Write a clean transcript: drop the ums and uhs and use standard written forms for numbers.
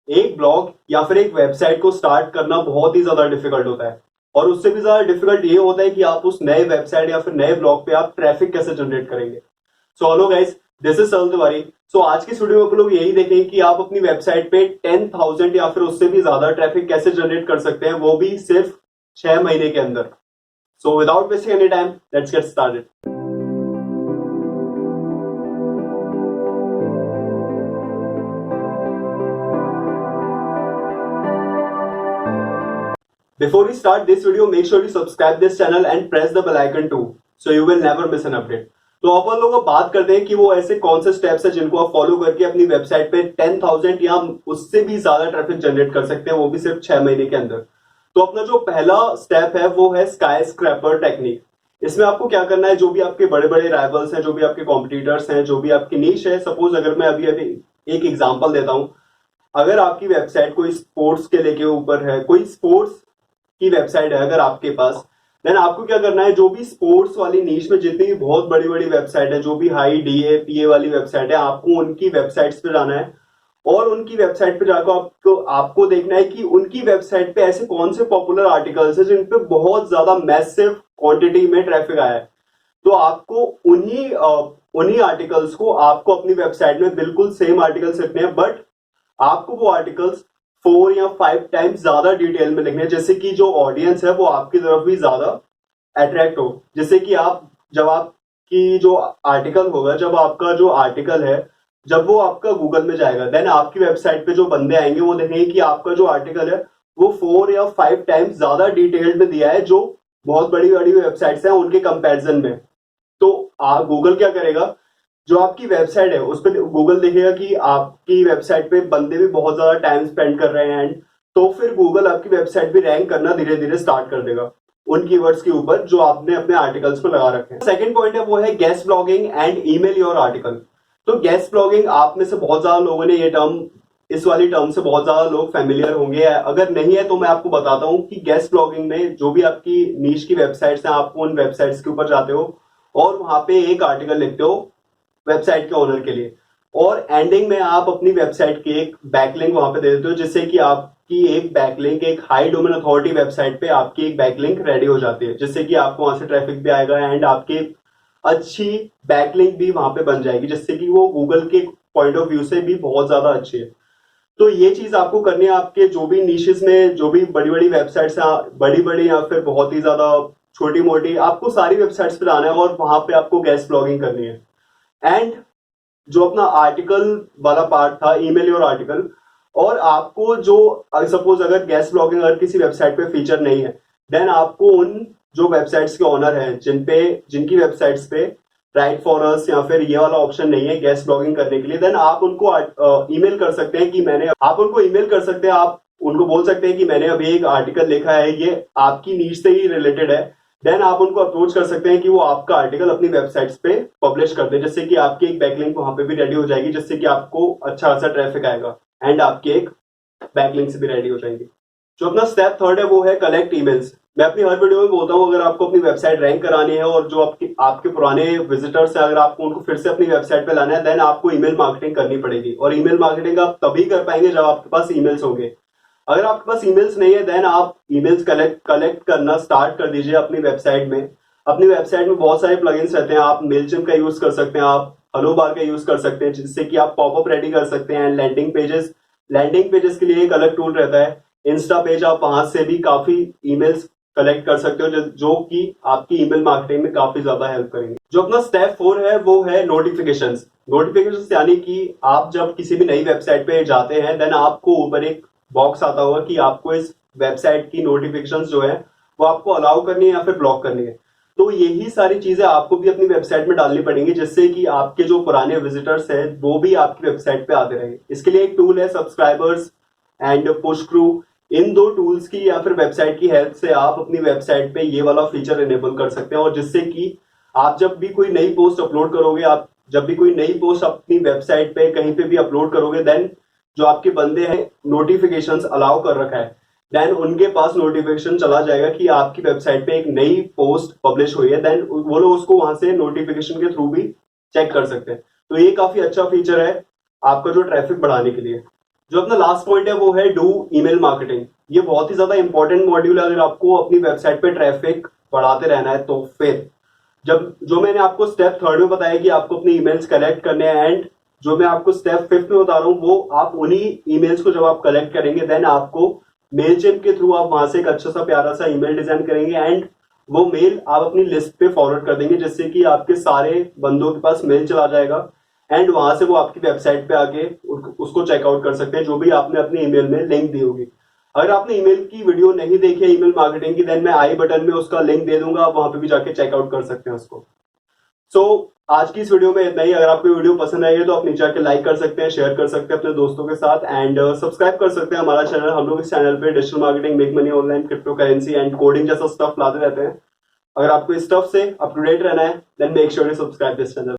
एक ब्लॉग या फिर एक वेबसाइट को स्टार्ट करना बहुत ही ज्यादा डिफिकल्ट होता है, और उससे भी ज्यादा डिफिकल्ट ये होता है कि आप उस नए वेबसाइट या फिर नए ब्लॉग पे आप ट्रैफिक कैसे जनरेट करेंगे। So hello guys, this is Sajal Tiwari. So आज की वीडियो में आप लोग यही देखेंगे कि आप अपनी वेबसाइट पे 10,000 या फिर उससे भी ज्यादा ट्रैफिक कैसे जनरेट कर सकते हैं, वो भी सिर्फ 6 महीने के अंदर। So without wasting any time, let's get started. Before we start this video, make sure you subscribe this channel and press the bell icon too, so you will never miss an update. तो अपन लोग बात करते हैं कि वो ऐसे कौन से स्टेप्स हैं जिनको आप फॉलो करके अपनी वेबसाइट पे 10,000 या उससे भी ज्यादा ट्रैफिक जनरेट कर सकते हैं, वो भी सिर्फ 6 महीने के अंदर। तो अपना जो पहला स्टेप है वो है स्काई स्क्रैपर टेक्निक। इसमें आपको क्या करना है, जो भी आपके बड़े बड़े राइवल्स हैं, जो भी आपके कॉम्पिटिटर्स हैं, जो भी आपकी नीश है, सपोज अगर मैं अभी अभी एक एग्जांपल देता हूं, अगर आपकी वेबसाइट कोई स्पोर्ट्स के लेके ऊपर है, कोई स्पोर्ट्स की वेबसाइट है अगर आपके पास, देन आपको क्या करना है, जो भी स्पोर्ट्स वाली नीश में जितनी भी बहुत बड़ी बड़ी वेबसाइट है, जो भी हाई डीए पीए वाली वेबसाइट है, आपको उनकी वेबसाइट्स पे जाना है और उनकी वेबसाइट पे जाकर आपको आपको देखना है कि उनकी वेबसाइट पे ऐसे कौन से पॉपुलर आर्टिकल्स है जिन पे बहुत ज्यादा मैसिव क्वांटिटी में ट्रैफिक आया है। तो आपको उन्हीं आर्टिकल्स को आपको अपनी वेबसाइट में बिल्कुल सेम आर्टिकल्स लिखने हैं, बट आपको वो आर्टिकल्स 4 या 5 टाइम्स ज्यादा डिटेल में लिखने हैं, जैसे कि जो ऑडियंस है वो आपकी तरफ भी ज्यादा अट्रैक्ट हो। जैसे कि जब आपकी जो आर्टिकल होगा, जब आपका जो आर्टिकल है, जब वो आपका गूगल में जाएगा, देन आपकी वेबसाइट पे जो बंदे आएंगे वो देखेंगे कि आपका जो आर्टिकल है वो 4 या 5 टाइम्स ज्यादा डिटेल्ड में दिया है, जो बहुत बड़ी बड़ी वेबसाइट्स हैं उनके कंपैरिजन में। तो गूगल क्या करेगा, जो आपकी वेबसाइट है उस पर गूगल देखेगा कि आपकी वेबसाइट पे बंदे भी बहुत ज्यादा टाइम स्पेंड कर रहे हैं, तो फिर गूगल आपकी वेबसाइट भी रैंक करना धीरे धीरे स्टार्ट कर देगा उन कीवर्ड्स के ऊपर जो आपने अपने आर्टिकल्स में लगा रखे हैं। सेकंड पॉइंट है वो है guest blogging and email your article. तो गेस्ट ब्लॉगिंग, आप में से बहुत ज्यादा लोगों ने ये टर्म, इस वाली टर्म से बहुत ज्यादा लोग फेमिलियर होंगे, अगर नहीं है तो मैं आपको बताता हूं कि गेस्ट ब्लॉगिंग में जो भी आपकी नीश की वेबसाइट्स हैं, आपको उन वेबसाइट्स के ऊपर जाते हो और वहां पे एक आर्टिकल लिखते हो वेबसाइट के ओनर के लिए, और एंडिंग में आप अपनी वेबसाइट की एक बैकलिंक वहां पे दे देते हो, जिससे कि आपकी एक बैकलिंक, एक हाई डोमेन अथॉरिटी वेबसाइट पे आपकी एक बैकलिंक रेडी हो जाती है, जिससे कि आपको वहां से ट्रैफिक भी आएगा एंड आपकी अच्छी बैकलिंक भी वहां पे बन जाएगी, जिससे कि वो गूगल के पॉइंट ऑफ व्यू से भी बहुत ज्यादा अच्छी है। तो ये चीज आपको करनी है, आपके जो भी नीशेस में जो भी बड़ी बड़ी वेबसाइट्स हैं, बड़ी बड़ी या फिर बहुत ही ज्यादा छोटी मोटी, आपको सारी वेबसाइट्स पे जाना है और वहां पे आपको गेस्ट ब्लॉगिंग करनी है। एंड जो अपना आर्टिकल वाला पार्ट था, ईमेल योर आर्टिकल, और आपको जो सपोज अगर गेस्ट ब्लॉगिंग अगर किसी वेबसाइट पे फीचर नहीं है, देन आपको उन जो वेबसाइट्स के ओनर हैं जिनकी वेबसाइट्स पे राइट फॉर अस या फिर ये वाला ऑप्शन नहीं है गेस्ट ब्लॉगिंग करने के लिए, देन आप उनको ईमेल कर सकते हैं कि आप उनको ईमेल कर सकते हैं, आप उनको बोल सकते हैं कि मैंने अभी एक आर्टिकल लिखा है, ये आपकी नीड से ही रिलेटेड है। देन आप उनको अप्रोच कर सकते हैं कि वो आपका आर्टिकल अपनी वेबसाइट्स पे पब्लिश कर दे, जिससे कि आपकी एक बैकलिंक वहां पे भी रेडी हो जाएगी, जिससे कि आपको अच्छा खासा ट्रैफिक आएगा एंड आपकी एक बैकलिंक से भी रेडी हो जाएंगी। जो अपना स्टेप थर्ड है वो है कलेक्ट ईमेल्स। मैं अपनी हर वीडियो में बोलता हूँ, अगर आपको अपनी वेबसाइट रैंक करानी है और जो आपके पुराने विजिटर्स हैं, अगर आपको उनको फिर से अपनी वेबसाइट पे लाना है, देन आपको ईमेल मार्केटिंग करनी पड़ेगी, और ईमेल मार्केटिंग आप तभी कर पाएंगे जब आपके पास ईमेल्स होंगे। अगर आपके पास ईमेल्स नहीं है, देन आप ईमेल्स कलेक्ट करना स्टार्ट कर दीजिए अपनी वेबसाइट में। अपनी वेबसाइट में बहुत सारे प्लगइन्स रहते हैं, आप मेलचिम्प का यूज कर सकते हैं, आप हेलो बार का यूज कर सकते हैं, जिससे कि आप पॉपअप रेडी कर सकते हैं। लैंडिंग पेजेस के लिए एक अलग टूल रहता है इंस्टा पेज, आप वहां से भी काफी ईमेल्स कलेक्ट कर सकते हो, जो कि आपकी ईमेल मार्केटिंग में काफी ज्यादा हेल्प करेंगे। जो अपना स्टेप 4 है वो है नोटिफिकेशंस। नोटिफिकेशंस यानी कि आप जब किसी भी नई वेबसाइट पे जाते हैं, देन आपको ऊपर एक बॉक्स आता होगा कि आपको इस वेबसाइट की नोटिफिकेशंस जो है वो आपको अलाउ करनी है या फिर ब्लॉक करनी है। तो यही सारी चीजें आपको भी अपनी वेबसाइट में डालनी पड़ेंगी, जिससे कि आपके जो पुराने विजिटर्स हैं वो भी आपकी वेबसाइट पे आते रहे। इसके लिए एक टूल है सब्सक्राइबर्स एंड पुश क्रू। इन दो टूल्स की या फिर वेबसाइट की हेल्प से आप अपनी वेबसाइट पे ये वाला फीचर इनेबल कर सकते हैं, और जिससे कि आप जब भी कोई नई पोस्ट अपलोड करोगे, आप जब भी कोई नई पोस्ट अपनी वेबसाइट पे कहीं पे भी अपलोड करोगे, देन जो आपके बंदे हैं नोटिफिकेशंस अलाउ कर रखा है, देन उनके पास नोटिफिकेशन चला जाएगा कि आपकी वेबसाइट पे एक नई पोस्ट पब्लिश हुई है, देन वो लोग उसको वहां से नोटिफिकेशन के थ्रू भी चेक कर सकते हैं। तो ये काफी अच्छा फीचर है आपका जो ट्रैफिक बढ़ाने के लिए। जो अपना लास्ट पॉइंट है वो है डू ईमेल मार्केटिंग। ये बहुत ही ज्यादा इंपॉर्टेंट मॉड्यूल है अगर आपको अपनी वेबसाइट पे ट्रैफिक बढ़ाते रहना है तो। फिर जब जो मैंने आपको स्टेप थर्ड में बताया कि आपको अपने ईमेल्स कलेक्ट करने हैं, एंड जो मैं आपको स्टेप फिफ्थ में बता रहा हूँ वो आप उन्हीं ईमेल्स को जब आप कलेक्ट करेंगे देन आपको मेलचिम्प के थ्रू आप वहां से एक अच्छा सा प्यारा सा ईमेल डिजाइन करेंगे, एंड वो मेल आप अपनी लिस्ट पे फॉरवर्ड कर देंगे जिससे कि आपके सारे बंदों के पास मेल चला जाएगा, एंड वहां से वो आपकी वेबसाइट पे आके उसको चेकआउट कर सकते हैं जो भी आपने अपने ईमेल में लिंक दी होगी। अगर आपने ईमेल की वीडियो नहीं देखी है ईमेल मार्केटिंग की, देन मैं आई बटन में उसका लिंक दे दूंगा, आप वहां पे भी जाके चेकआउट कर सकते हैं उसको। आज की इस वीडियो में इतना ही। अगर आपको वीडियो पसंद आई है तो आप नीचे आके लाइक कर सकते हैं, शेयर कर सकते हैं अपने दोस्तों के साथ, एंड सब्सक्राइब कर सकते हैं हमारा चैनल। हम लोग इस चैनल पे digital marketing, make money online, crypto currency and coding जैसा स्टफ लाते रहते हैं। अगर आपको इस स्टफ से अप टू डेट रहना है then make sure to subscribe this channel.